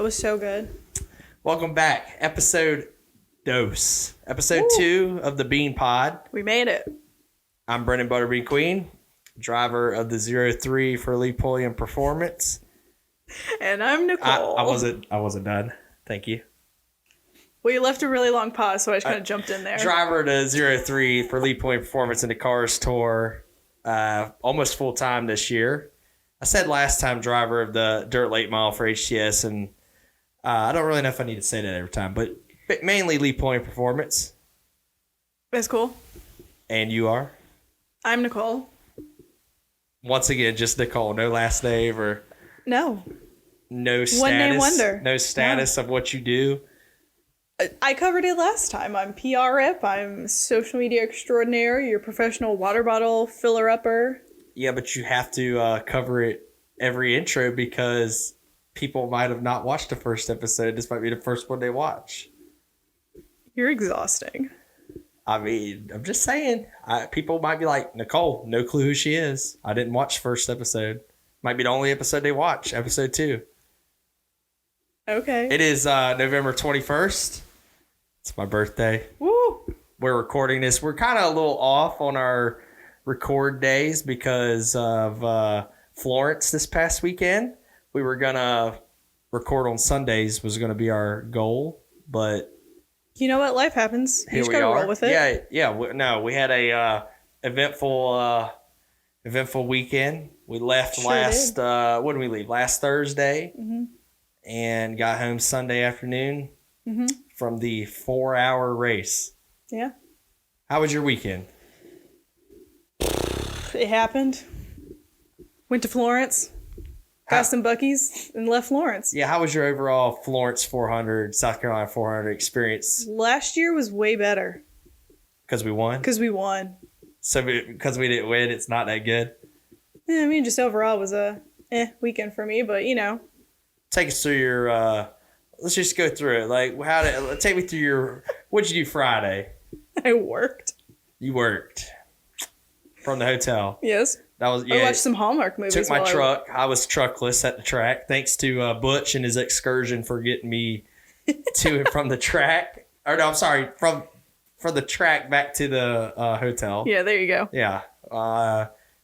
was so good. Welcome back. Episode 2 of the Bean Pod. We made it. I'm Brenden Queen, driver of the 03 for Lee Pulliam Performance. And I'm Nicole. I wasn't done. Thank you. Well, you left a really long pause, so I just kind of jumped in there. Driver of the 03 for Lee Pulliam Performance in the Cars Tour, almost full time this year. I said last time driver of the Dirt Late Mile for HTS, and I don't really know if I need to say that every time, but mainly Lee Pulliam Performance. That's cool. And you are? I'm Nicole. Once again, just Nicole. No last name or no status. One name wonder. No status of what you do. I covered it last time. I'm PR rep. I'm social media extraordinaire. Your professional water bottle filler-upper. Yeah, but you have to cover it every intro because people might have not watched the first episode. This might be the first one they watch. You're exhausting. I mean, I'm just saying. People might be like, Nicole, no clue who she is. I didn't watch first episode. Might be the only episode they watch, episode 2. Okay. It is November 21st. It's my birthday. Woo! We're recording this. We're kind of a little off on our record days because of Florence this past weekend. We were going to record on Sundays was going to be our goal, but you know what? Life happens. You just got to roll with it. Yeah. We had a eventful weekend. We left when did we leave? Last Thursday. Mm-hmm. And got home Sunday afternoon from the 4-hour race. Yeah. How was your weekend? It happened. Went to Florence. Got some Buc-ee's and left Florence. Yeah, how was your overall Florence 400, South Carolina 400 experience? Last year was way better. Because we won? Because we won. So because we didn't win, it's not that good? Yeah, I mean, just overall was a weekend for me, but you know. Take us through your, let's just go through it. Like, take me through what'd you do Friday? I worked. You worked. From the hotel? Yes. I watched some Hallmark movies. Took my truck. I was truckless at the track. Thanks to Butch and his excursion for getting me to and from the track. Or no, I'm sorry, from the track back to the hotel. Yeah, there you go. Yeah.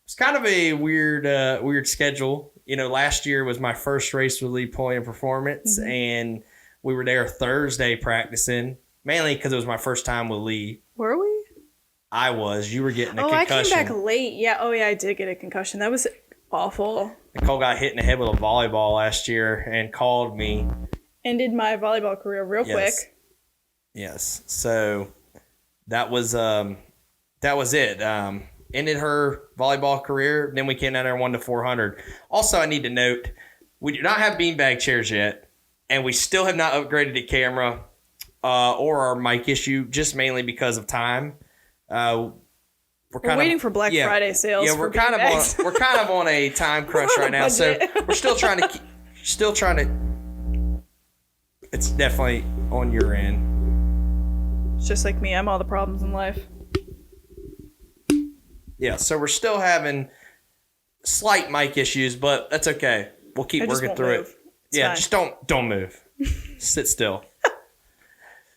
It's kind of a weird schedule. You know, last year was my first race with Lee Pulliam Performance, and we were there Thursday practicing, mainly because it was my first time with Lee. Were we? I was. You were getting a concussion. I came back late. Yeah. Oh, yeah, I did get a concussion. That was awful. Nicole got hit in the head with a volleyball last year and called me. Ended my volleyball career real quick. Yes. So that was it. Ended her volleyball career. Then we came down there and won the 400. Also, I need to note, we do not have beanbag chairs yet, and we still have not upgraded the camera or our mic issue, just mainly because of time. We're waiting for Black Friday sales. Yeah, we're kind of on a time crunch right now, so we're still trying to. It's definitely on your end. It's just like me. I'm all the problems in life. Yeah, so we're still having slight mic issues, but that's okay. We'll keep working through it. Yeah, just don't move. Sit still.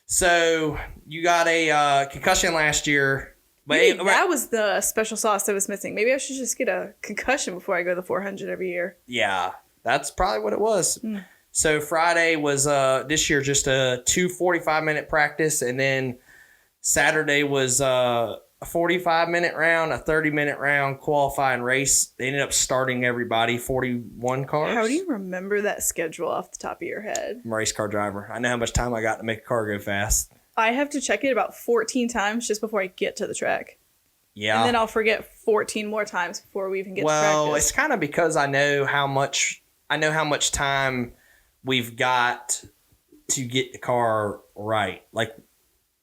So you got a concussion last year. But that was the special sauce that was missing. Maybe I should just get a concussion before I go to the 400 every year. Yeah, that's probably what it was. So Friday was this year just a 2 45-minute practice, and then Saturday was a 45-minute round, a 30-minute round qualifying race. They ended up starting everybody, 41 cars. How do you remember that schedule off the top of your head? I'm a race car driver. I know how much time I got to make a car go fast. I have to check it about 14 times just before I get to the track. Yeah. And then I'll forget 14 more times before we even get to practice. Well, it's kind of because I know how much time we've got to get the car right. Like,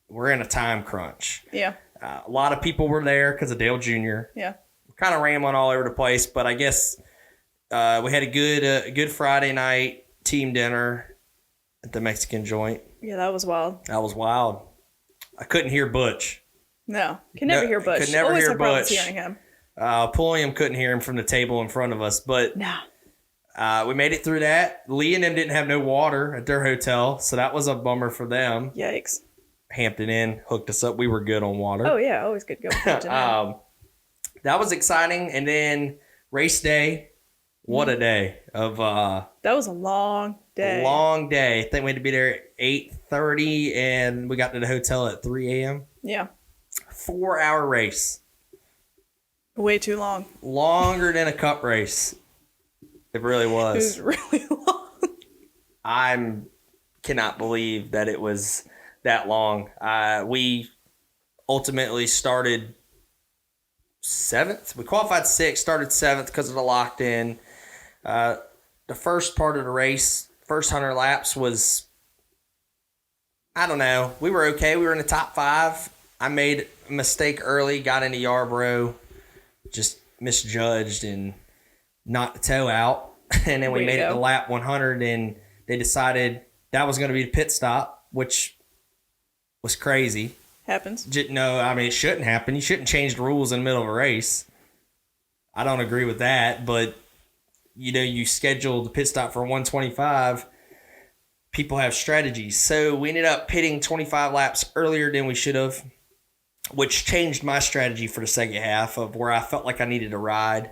we're in a time crunch. Yeah. A lot of people were there because of Dale Jr. Yeah. We're kind of rambling all over the place, but I guess we had a good Friday night team dinner at the Mexican joint. Yeah, that was wild. That was wild. I couldn't hear Butch. No, can never hear Butch. Could never Always hear have problems Butch. hearing him. Pulliam couldn't hear him from the table in front of us, but no. We made it through that. Lee and them didn't have no water at their hotel, so that was a bummer for them. Yikes. Hampton Inn hooked us up. We were good on water. Oh, yeah. Always good going. That was exciting. And then race day. What a day of that was a long day. Long day. I think we had to be there at 8:30 and we got to the hotel at 3 a.m. Yeah. 4-hour race. Way too long. Longer than a cup race. It really was. It was really long. I cannot believe that it was that long. We ultimately started 7th. We qualified 6th, started 7th because of the locked in. The first part of the race, first 100 laps was, I don't know. We were okay. We were in the top 5. I made a mistake early, got into Yarborough, just misjudged and knocked the toe out. And then we made it to lap 100 and they decided that was going to be the pit stop, which was crazy. Happens. No, I mean, it shouldn't happen. You shouldn't change the rules in the middle of a race. I don't agree with that, but you scheduled the pit stop for 125. People have strategies. So we ended up pitting 25 laps earlier than we should have, which changed my strategy for the second half of where I felt like I needed to ride.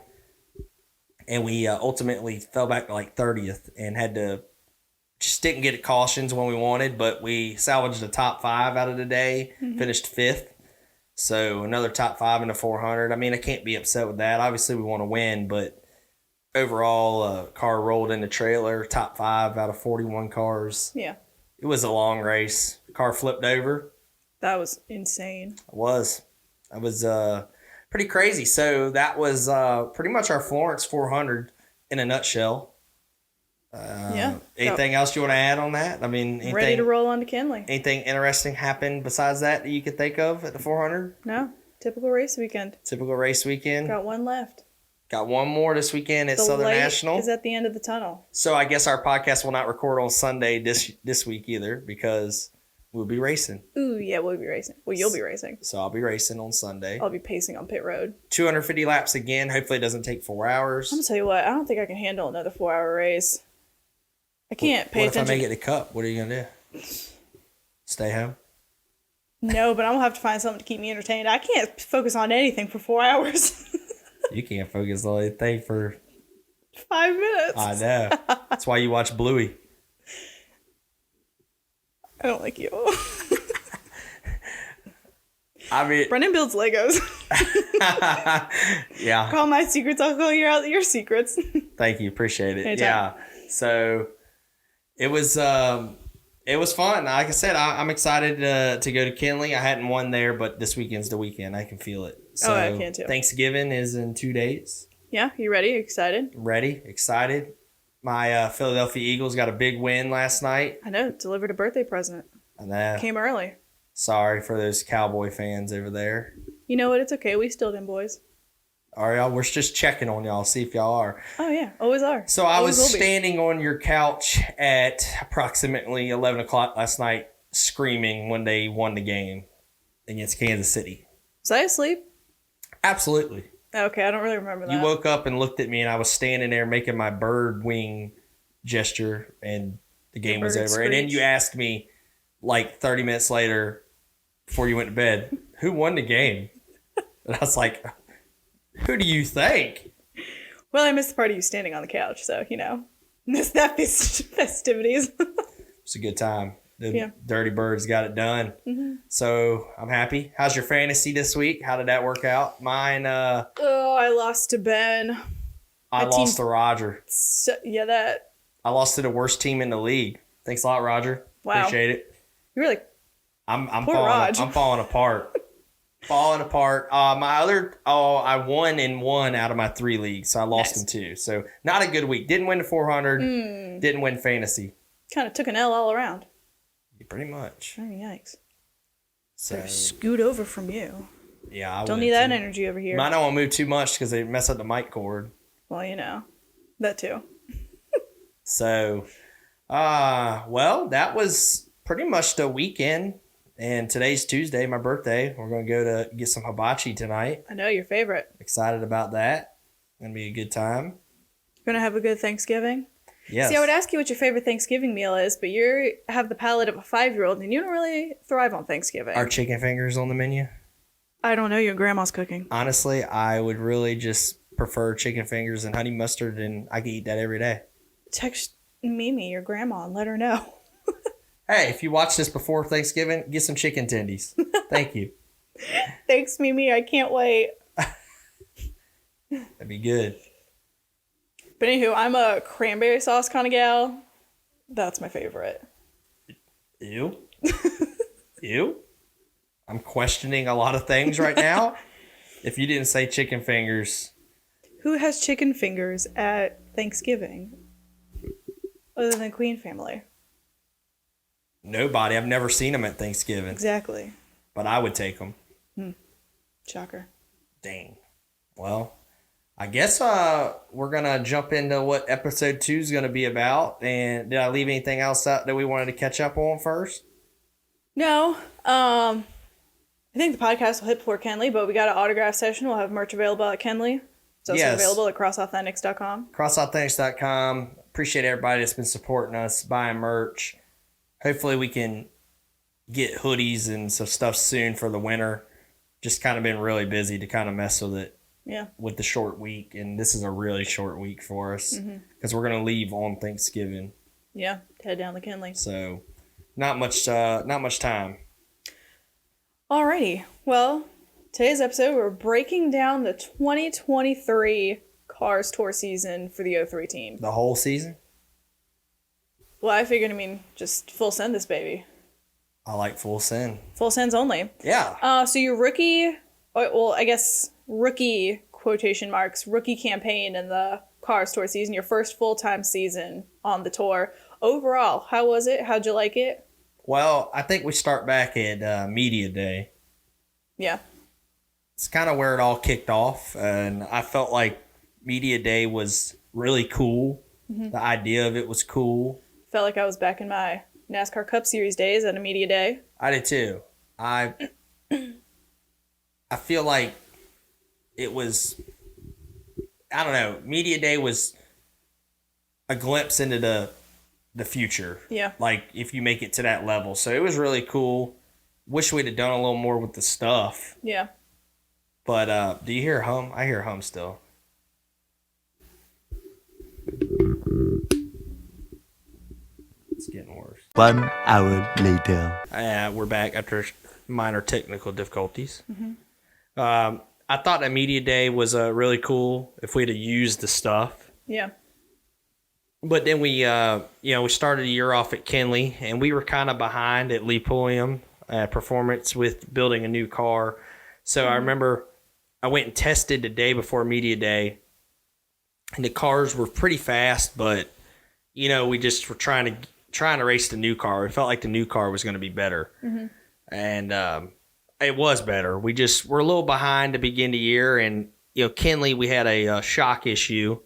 And we ultimately fell back to like 30th and had to just didn't get cautions when we wanted, but we salvaged the top 5 out of the day, finished 5th. So another top 5 in the 400. I mean, I can't be upset with that. Obviously, we want to win, but overall, car rolled in the trailer, top 5 out of 41 cars. Yeah. It was a long race. Car flipped over. That was insane. It was. It was pretty crazy. So that was pretty much our Florence 400 in a nutshell. Yeah. Anything else you want to add on that? I mean, ready to roll on to Kinley. Anything interesting happened besides that you could think of at the 400? No. Typical race weekend. Typical race weekend. Got one left. Got one more this weekend at Southern National. Is at the end of the tunnel. So I guess our podcast will not record on Sunday this week either because we'll be racing. Ooh, yeah, we'll be racing. Well, you'll be racing. So I'll be racing on Sunday. I'll be pacing on pit road. 250 laps again. Hopefully it doesn't take 4 hours. I'm going to tell you what. I don't think I can handle another 4-hour race. I can't pay attention. What if I make it the cup? What are you going to do? Stay home? No, but I'm going to have to find something to keep me entertained. I can't focus on anything for 4 hours. You can't focus on anything for 5 minutes. I know. That's why you watch Bluey. I don't like you. I mean, Brenden builds Legos. Yeah. Call my secrets. I'll call your secrets. Thank you. Appreciate it. Anytime. Yeah. So it was fun. Like I said, I'm excited to go to Kinley. I hadn't won there, but this weekend's the weekend. I can feel it. So I can too. Thanksgiving is in 2 days. Yeah, you ready? Excited? Ready, excited. My Philadelphia Eagles got a big win last night. I know. Delivered a birthday present. I know. Came early. Sorry for those Cowboy fans over there. You know what? It's okay. We still them boys. All right, y'all. We're just checking on y'all, see if y'all are. Oh, yeah. Always are. So I was standing on your couch at approximately 11 o'clock last night screaming when they won the game against Kansas City. Was I asleep? Absolutely. Okay, I don't really remember that. You woke up and looked at me, and I was standing there making my bird wing gesture, and the game was over. Screech. And then you asked me, like 30 minutes later, before you went to bed, who won the game? And I was like, who do you think? Well, I missed the part of you standing on the couch, so, missed that festivities. It's a good time. The Dirty Birds got it done. Mm-hmm. So I'm happy. How's your fantasy this week? How did that work out? Mine, I lost to Ben. I lost to Roger. So, that. I lost to the worst team in the league. Thanks a lot, Roger. Wow. Appreciate it. You're like, I'm Raj. falling apart. Falling apart. I won in 1 out of my 3 leagues, so I lost in 2. So not a good week. Didn't win the 400. Didn't win fantasy. Kind of took an L all around. Pretty much. Oh, yikes. So scoot over from you. Yeah, I don't need that energy over here. Mine don't want to move too much because they mess up the mic cord. Well, that too. So, well, that was pretty much the weekend. And today's Tuesday, my birthday. We're going to go to get some hibachi tonight. I know, your favorite. Excited about that. Going to be a good time. Gonna have a good Thanksgiving? Yes. See, I would ask you what your favorite Thanksgiving meal is, but you have the palate of a 5-year-old, and you don't really thrive on Thanksgiving. Are chicken fingers on the menu? I don't know. Your grandma's cooking. Honestly, I would really just prefer chicken fingers and honey mustard, and I could eat that every day. Text Mimi, your grandma, and let her know. Hey, if you watch this before Thanksgiving, get some chicken tendies. Thank you. Thanks, Mimi. I can't wait. That'd be good. But anywho, I'm a cranberry sauce kind of gal. That's my favorite. Ew. Ew. I'm questioning a lot of things right now. If you didn't say chicken fingers. Who has chicken fingers at Thanksgiving? Other than Queen family. Nobody. I've never seen them at Thanksgiving. Exactly. But I would take them. Shocker. Dang. Well, I guess we're going to jump into what episode 2 is going to be about. And did I leave anything else out that we wanted to catch up on first? No. I think the podcast will hit before Kenley, but we got an autograph session. We'll have merch available at Kenley. It's also available at crossauthentics.com. Crossauthentics.com. Appreciate everybody that's been supporting us, buying merch. Hopefully we can get hoodies and some stuff soon for the winter. Just kind of been really busy to kind of mess with it. Yeah. With the short week, and this is a really short week for us because we're gonna leave on Thanksgiving. Yeah, head down to Kenley. So, not much time. Alrighty. Well, today's episode we're breaking down the 2023 Cars Tour season for the 03 team. The whole season. Well, I figured, just full send this baby. I like full send. Full sends only. Yeah. So your rookie, well, I guess rookie quotation marks, rookie campaign in the Cars Tour season, your first full-time season on the tour. Overall, how was it? How'd you like it? Well, I think we start back at Media Day. Yeah. It's kind of where it all kicked off, and I felt like Media Day was really cool. The idea of it was cool. Felt like I was back in my NASCAR Cup Series days at a media day. I did too. I feel like it was, I don't know, Media Day was a glimpse into the future. Yeah. Like, if you make it to that level. So it was really cool. Wish we'd have done a little more with the stuff. Yeah. But do you hear a hum? I hear a hum still. It's getting worse. 1 hour later. We're back after minor technical difficulties. I thought that Media Day was really cool if we'd have used the stuff. Yeah. But then we started a year off at Kenley, and we were kind of behind at Lee Pulliam Performance with building a new car. So I remember I went and tested the day before Media Day, and the cars were pretty fast, but we just were trying to race the new car. It felt like the new car was going to be better, and it was better. We're a little behind to begin the year, and Kenley, we had a shock issue,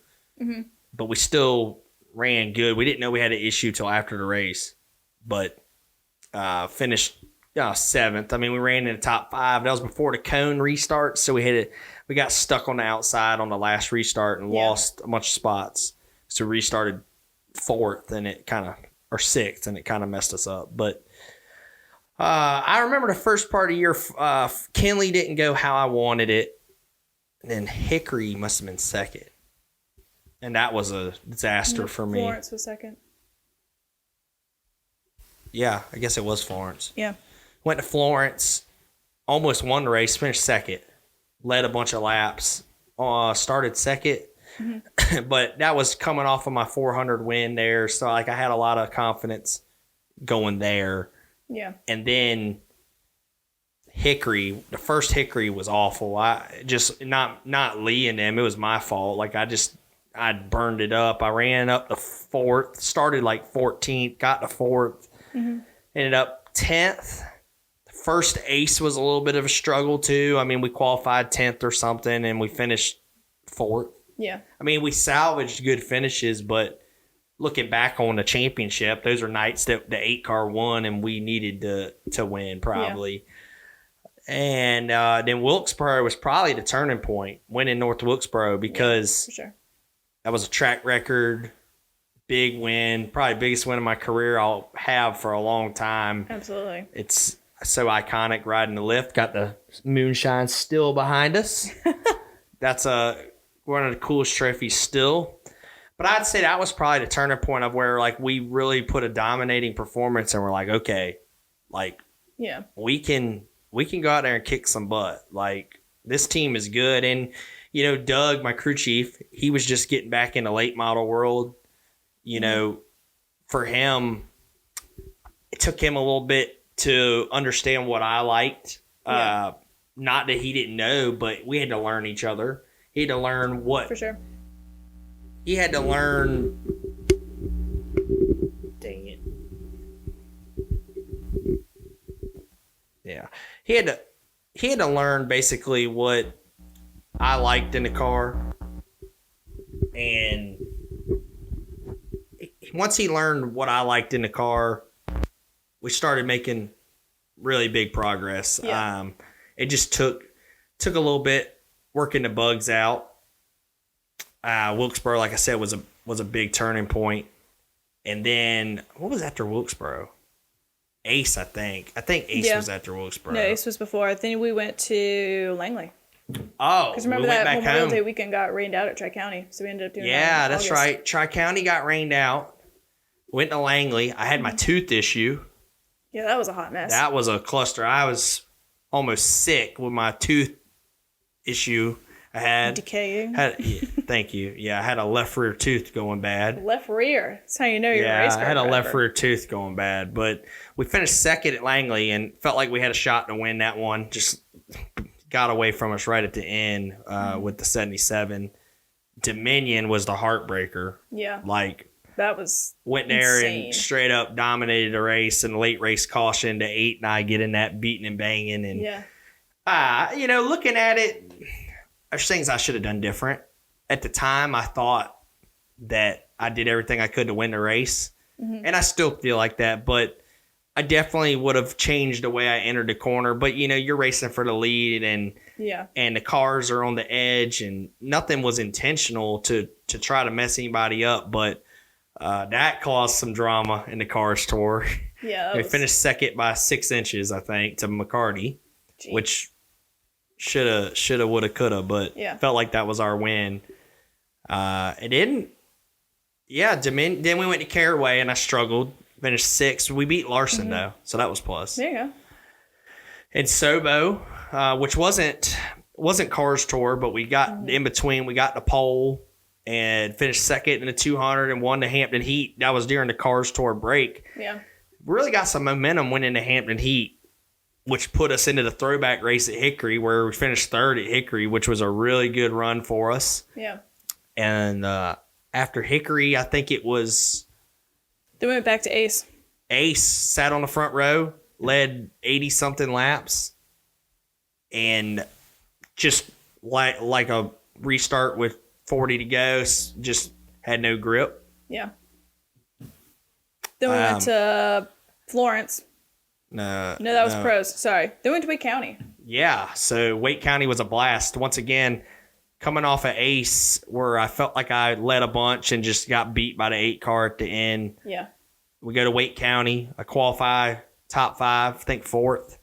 but we still ran good. We didn't know we had an issue till after the race, but finished 7th. We ran in the top 5. That was before the cone restart, so we got stuck on the outside on the last restart and lost a bunch of spots. So we restarted 4th, and it kind of, or 6th, and it kind of messed us up. But I remember the first part of the year, Kenley didn't go how I wanted it, and then Hickory must have been 2nd. And that was a disaster for me. Florence was 2nd. Yeah, I guess it was Florence. Yeah. Went to Florence, almost won the race, finished 2nd, led a bunch of laps, started 2nd, but that was coming off of my 400 win there, so I had a lot of confidence going there. Yeah. And then Hickory, the first Hickory was awful. I just not Lee and them, it was my fault. I burned it up. I ran up the 4th, started 14th, got to 4th, ended up 10th. First ace was a little bit of a struggle too. We qualified 10th or something, and we finished 4th. Yeah. We salvaged good finishes, but looking back on the championship, those are nights that the 8 car won, and we needed to win probably. Yeah. And then Wilkesboro was probably the turning point, winning North Wilkesboro, because for sure. That was a track record, big win, probably biggest win of my career I'll have for a long time. Absolutely. It's so iconic riding the lift. Got the moonshine still behind us. That's one of the coolest trophies still. But I'd say that was probably the turning point of where like we really put a dominating performance and we're like, okay, like Yeah. we can go out there and kick some butt. Like this team is good. And you know, Doug, my crew chief, he was just getting back in the late model world. You know, for him, it took him a little bit to understand what I liked. Yeah. Not that he didn't know, but we had to learn each other. He had to learn what. For sure. He had to learn. Dang it. Yeah. He had to learn basically what I liked in the car. And once he learned what I liked in the car, we started making really big progress. Yeah. It just took a little bit working the bugs out. Wilkesboro, like I said, was a big turning point. And then what was after Wilkesboro? Ace, I think. I think Ace was after Wilkesboro. No, Ace was before. Then we went to Langley. Oh, Because remember we went that back Memorial home. Day weekend got rained out at Tri-County, so we ended up doing that Yeah, in that's August. right. Tri-County got rained out. Went to Langley. I had my tooth issue. Yeah, that was a hot mess. That was a cluster. I was almost sick with my tooth issue. I had Decaying. Thank you. Yeah, I had a left rear tooth going bad. Left rear. That's how you know you're a race I car had a driver. left rear tooth going bad. But we finished second at Langley and felt like we had a shot to win that one. Just got away from us right at the end with the 77. Dominion was the heartbreaker. Yeah. Like, That was went there insane. and straight up dominated the race and late race caution to 8 and I get in that beating and banging. And, you know, looking at it, there's things I should have done different. At the time, I thought that I did everything I could to win the race. Mm-hmm. And I still feel like that, but I definitely would have changed the way I entered the corner. But, you know, you're racing for the lead and the cars are on the edge and nothing was intentional to try to mess anybody up. But that caused some drama in the Cars Tour. Yeah. They finished second by 6 inches, I think, to McCarty, which shoulda, woulda, coulda, but felt like that was our win. It didn't. Yeah, then we went to Caraway and I struggled. Finished 6th. We beat Larson though, so that was plus. There you go. And Sobo, which wasn't Cars Tour, but we got in between. We got the pole and finished second in the 200 and won the Hampton Heat. That was during the Cars Tour break. Yeah. Really got some momentum winning the Hampton Heat, which put us into the throwback race at Hickory, where we finished 3rd at Hickory, which was a really good run for us. Yeah. And after Hickory, I think it was Then we went back to Ace. Ace sat on the front row, led 80-something laps, and just like a restart with 40 to go, just had no grip. Yeah. Then we went to Florence. No, that was pros. Sorry. Then we went to Wake County. Yeah, so Wake County was a blast. Once again, coming off of Ace, where I felt like I led a bunch and just got beat by the 8 car at the end. Yeah. We go to Wake County. I qualify top 5, I think 4th,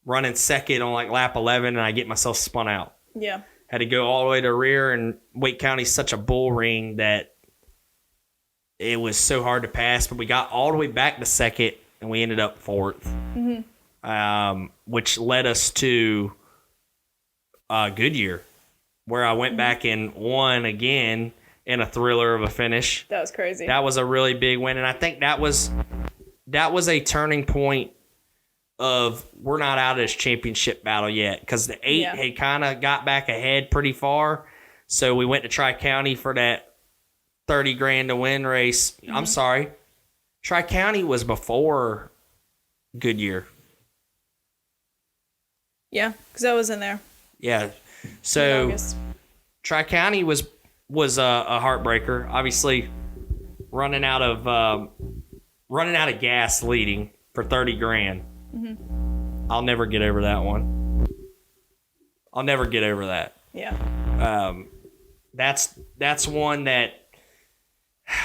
running second on like lap 11, and I get myself spun out. Yeah. Had to go all the way to the rear, and Wake County's such a bull ring that it was so hard to pass. But we got all the way back to second, and we ended up 4th, which led us to Goodyear, where I went back and won again in a thriller of a finish. That was crazy. That was a really big win, and I think that was a turning point of we're not out of this championship battle yet, because the 8 had kind of got back ahead pretty far. So we went to Tri-County for that $30,000 to win race. I'm sorry. Tri-County was before Goodyear. Yeah, because I was in there. Yeah. In So August. Tri-County was a heartbreaker. Obviously, running out of gas leading for $30,000. I'll never get over that one. I'll never get over that. Yeah. That's one that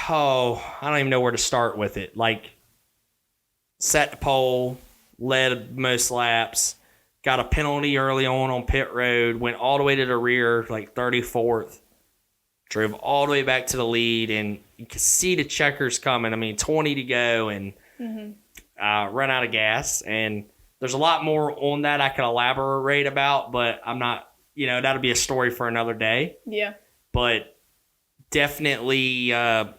Oh, I don't even know where to start with it. Like, set the pole, led most laps, got a penalty early on pit road, went all the way to the rear, like 34th, drove all the way back to the lead, and you could see the checkers coming. I mean, 20 to go, and run out of gas. And there's a lot more on that I could elaborate about, but I'm not, that'll be a story for another day. Yeah. But definitely a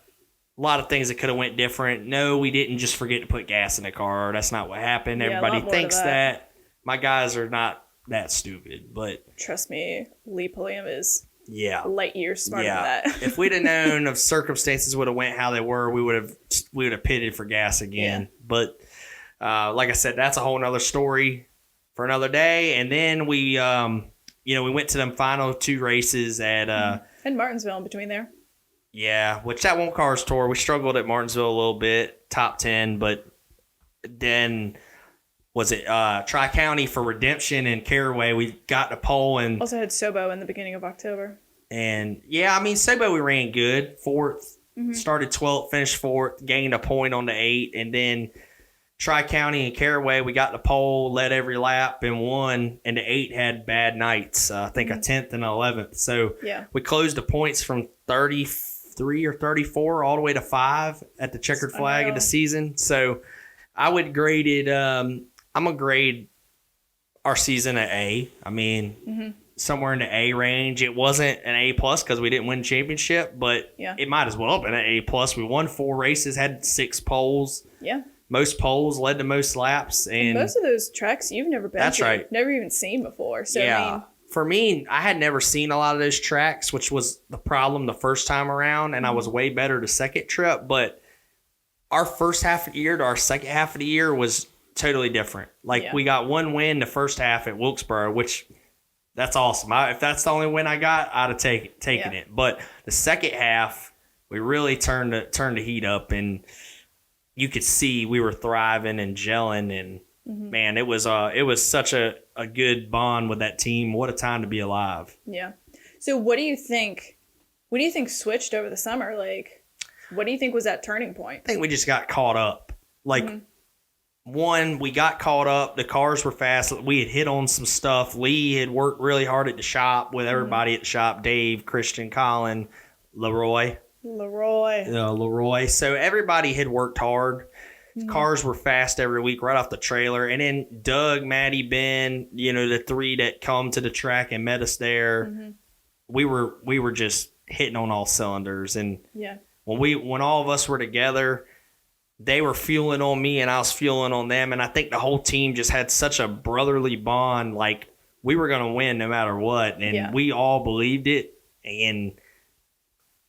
lot of things that could have went different. No, we didn't just forget to put gas in the car. That's not what happened. Yeah, Everybody thinks that. My guys are not that stupid, but trust me, Lee Pulliam is yeah, light years smarter than that. If we'd have known of circumstances would have went how they were, we would have pitted for gas again. Yeah. But like I said, that's a whole nother story for another day. And then we we went to them final 2 races at and Martinsville in between there. Yeah, which that won't Cars Tour. We struggled at Martinsville a little bit, top 10, but then was it Tri-County for Redemption and Caraway? We got the pole and also had Sobo in the beginning of October. And yeah, I mean Sobo we ran good, 4th, started 12th, finished 4th, gained a point on the 8, and then Tri-County and Caraway we got the pole, led every lap and won, and the 8 had bad nights. I think a 10th and 11th. So we closed the points from 33 or 34 all the way to 5 at the checkered flag of the season. So I would grade it. I'm gonna grade our season an A. I mean, somewhere in the A range. It wasn't an A plus because we didn't win the championship, but it might as well have been an A plus. We won 4 races, had 6 poles. Yeah. Most poles, led to most laps, and most of those tracks you've never been to. That's right. Never even seen before. So I mean, for me, I had never seen a lot of those tracks, which was the problem the first time around, and I was way better the second trip. But our first half of the year to our second half of the year was totally different. Like we got 1 win the first half at Wilkesboro, which that's awesome. If that's the only win I got, I'd have taken it. But the second half, we really turned the heat up, and you could see we were thriving and gelling, and man, it was such a good bond with that team. What a time to be alive. Yeah. So what do you think switched over the summer? Like, what do you think was that turning point? I think we just got caught up. Like, one, we got caught up. The cars were fast. We had hit on some stuff. Lee had worked really hard at the shop with everybody at the shop. Dave, Christian, Colin, Leroy. So everybody had worked hard. Cars were fast every week right off the trailer. And then Doug, Maddie, Ben, the 3 that come to the track and met us there. We were just hitting on all cylinders. And when all of us were together, they were fueling on me and I was fueling on them. And I think the whole team just had such a brotherly bond. Like, we were going to win no matter what. And we all believed it. And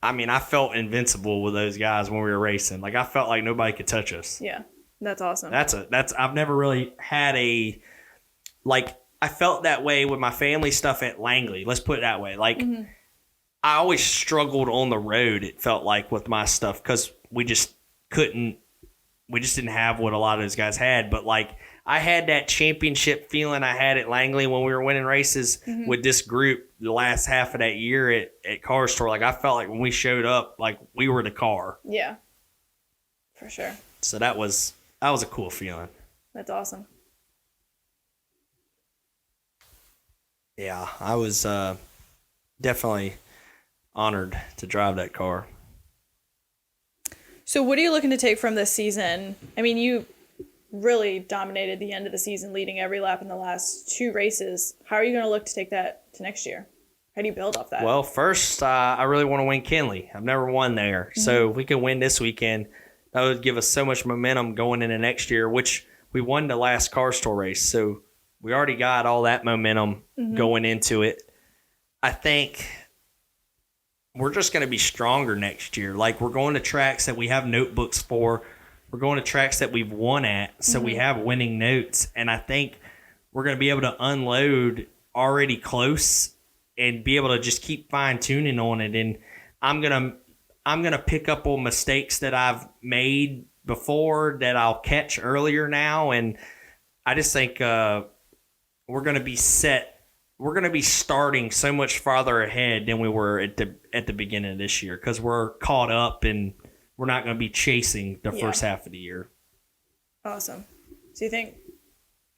I mean, I felt invincible with those guys when we were racing. Like, I felt like nobody could touch us. Yeah, that's awesome. I've never really had I felt that way with my family stuff at Langley. Let's put it that way. Like, I always struggled on the road, it felt like, with my stuff because we just didn't have what a lot of those guys had. But, like, I had that championship feeling I had at Langley when we were winning races with this group the last half of that year at Cars Tour. Like, I felt like when we showed up, like, we were the car. Yeah, for sure. So that was a cool feeling. That's awesome. Yeah, I was definitely honored to drive that car. So what are you looking to take from this season? I mean, you really dominated the end of the season, leading every lap in the last 2 races. How are you going to look to take that to next year? How do you build off that? Well, first, I really want to win Kinley. I've never won there. So if we can win this weekend, that would give us so much momentum going into next year, which we won the last Cars Tour race. So we already got all that momentum going into it. I think we're just going to be stronger next year. Like, we're going to tracks that we have notebooks for. We're going to tracks that we've won at, so we have winning notes. And I think we're going to be able to unload already close and be able to just keep fine-tuning on it. And I'm gonna pick up on mistakes that I've made before that I'll catch earlier now. And I just think we're going to be set. We're going to be starting so much farther ahead than we were at the beginning of this year because we're caught up and – we're not going to be chasing the Yeah. first half of the year. Awesome. So you think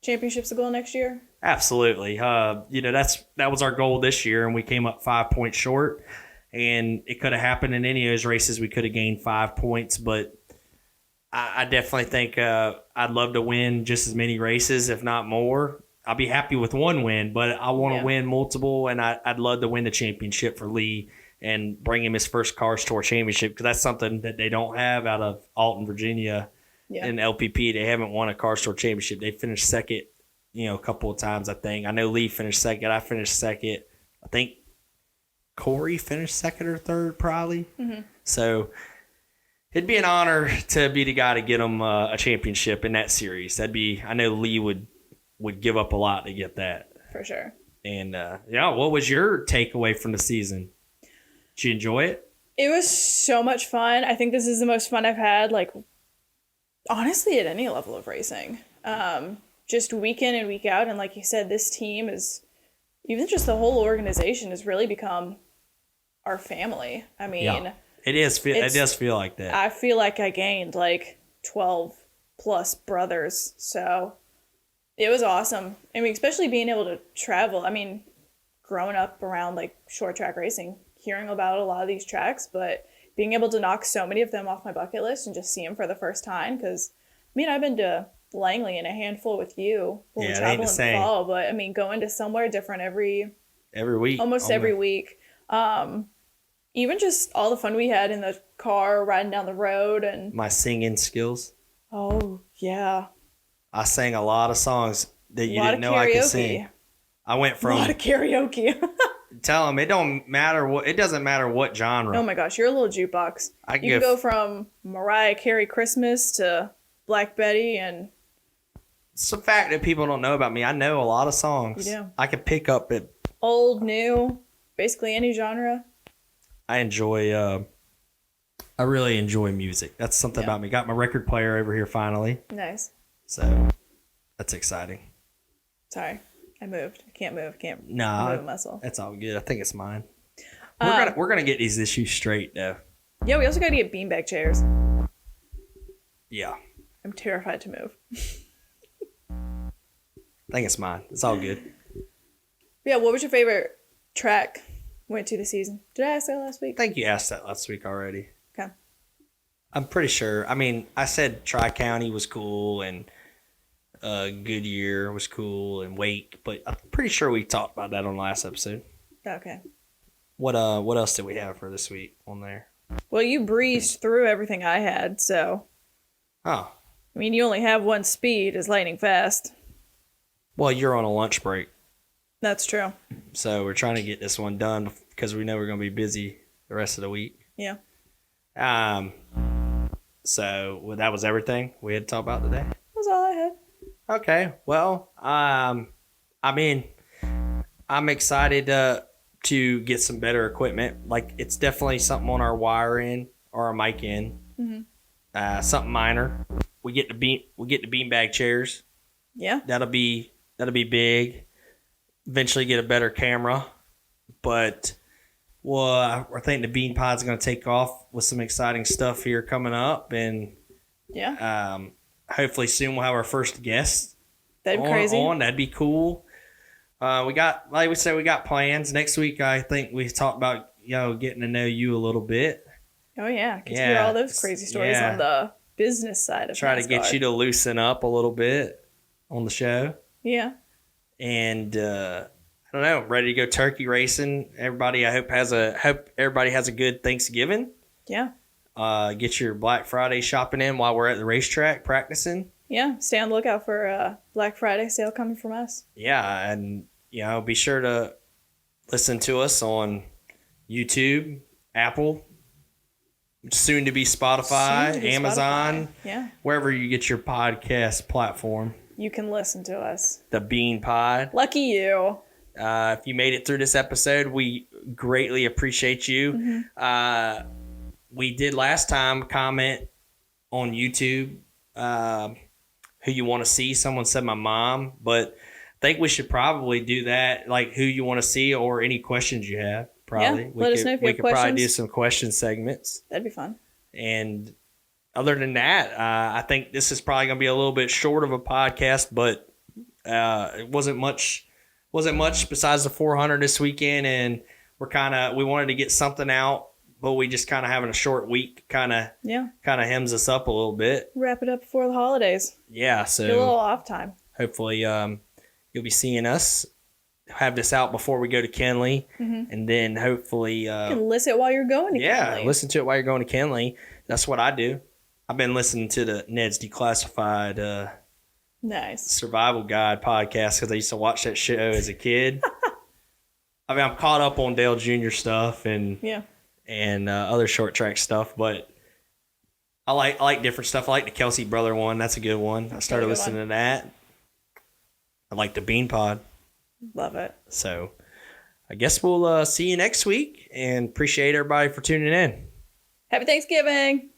championship's the goal next year? Absolutely. That was our goal this year, and we came up 5 points short. And it could have happened in any of those races. We could have gained 5 points, but I definitely think I'd love to win just as many races, if not more. I'll be happy with one win, but I want to win multiple, and I'd love to win the championship for Lee and bring him his first Cars Tour championship, because that's something that they don't have out of Alton, Virginia, in LPP. They haven't won a Cars Tour championship. They finished second, a couple of times, I think. I know Lee finished second. I finished second. I think Corey finished second or third, probably. Mm-hmm. So it'd be an honor to be the guy to get him a championship in that series. I know Lee would give up a lot to get that. For sure. And what was your takeaway from the season? Did you enjoy it? It was so much fun. I think this is the most fun I've had, like, honestly, at any level of racing. Just week in and week out. And like you said, this team is, even just the whole organization has really become our family. I mean, it does feel like that. I feel like I gained like 12 plus brothers. So it was awesome. I mean, especially being able to travel. I mean, growing up around like short track racing, hearing about a lot of these tracks, but being able to knock so many of them off my bucket list and just see them for the first time. Because, I mean, I've been to Langley and a handful with you when we travel in the fall, but I mean, going to somewhere different every week, almost every week. Even just all the fun we had in the car riding down the road, and my singing skills. Oh yeah, I sang a lot of songs that you didn't know I could sing. I went from a lot of karaoke. Tell them it doesn't matter what genre. Oh my gosh, you're a little jukebox. You can go from Mariah Carey Christmas to Black Betty, and it's the fact that people don't know about me. I know a lot of songs. You do. I can pick up it. Old, new, basically any genre. I really enjoy music. That's something about me. Got my record player over here finally. Nice. So that's exciting. Sorry, I moved. I can't move. Can't move a muscle. That's all good. I think it's mine. We're gonna get these issues straight though. Yeah, we also got to get beanbag chairs. Yeah. I'm terrified to move. I think it's mine. It's all good. Yeah, what was your favorite track went to the season? Did I ask that last week? I think you asked that last week already. Okay. I'm pretty sure. I mean, I said Tri-County was cool and Goodyear was cool and Wake, but I'm pretty sure we talked about that on the last episode. Okay. What else did we have for this week on there? Well, you breezed through everything I had, so. Oh. I mean, you only have one speed, is lightning fast. Well, you're on a lunch break. That's true. So we're trying to get this one done because we know we're going to be busy the rest of the week. Yeah. So that was everything we had to talk about today. That was all I had. Okay. Well, I mean, I'm excited to get some better equipment. Like, it's definitely something on our wire end or our mic end. Mm-hmm. Something minor. We get the beanbag chairs. Yeah. That'll be big. Eventually get a better camera, but I think the Bean Pod's going to take off with some exciting stuff here coming up, and hopefully soon we'll have our first guest. That'd be crazy. That'd be cool. We got plans next week. I think we talked about getting to know you a little bit. Oh yeah, get to hear all those crazy stories on the business side of try NASCAR. To get you to loosen up a little bit on the show. Yeah. And I don't know, ready to go turkey racing. Everybody, I hope everybody has a good Thanksgiving. Yeah. Get your Black Friday shopping in while we're at the racetrack practicing. Yeah, stay on the lookout for a Black Friday sale coming from us. Yeah, and be sure to listen to us on YouTube, Apple, soon to be Spotify, Amazon, wherever you get your podcast platform. You can listen to us. The Bean Pod. Lucky you. If you made it through this episode, we greatly appreciate you. Mm-hmm. We did last time comment on YouTube who you want to see. Someone said my mom, but I think we should probably do that, like who you want to see or any questions you have. Probably. Yeah, let us know if you have questions. We could probably do some question segments. That'd be fun. And other than that, I think this is probably going to be a little bit short of a podcast, but it wasn't much besides the 400 this weekend, and we wanted to get something out, but we just kind of having a short week kind of hems us up a little bit. Wrap it up before the holidays. Yeah, Get a little off time. Hopefully you'll be seeing us have this out before we go to Kenley, and then hopefully you can listen it while you're going to Kenley. Listen to it while you're going to Kenley. That's what I do. I've been listening to the Ned's Declassified nice Survival Guide podcast because I used to watch that show as a kid. I mean, I'm caught up on Dale Jr. stuff and other short track stuff, but I like different stuff. I like the Kelsey brother one. That's a good one. I started listening to that. I like the Bean Pod. Love it. So I guess we'll see you next week, and appreciate everybody for tuning in. Happy Thanksgiving.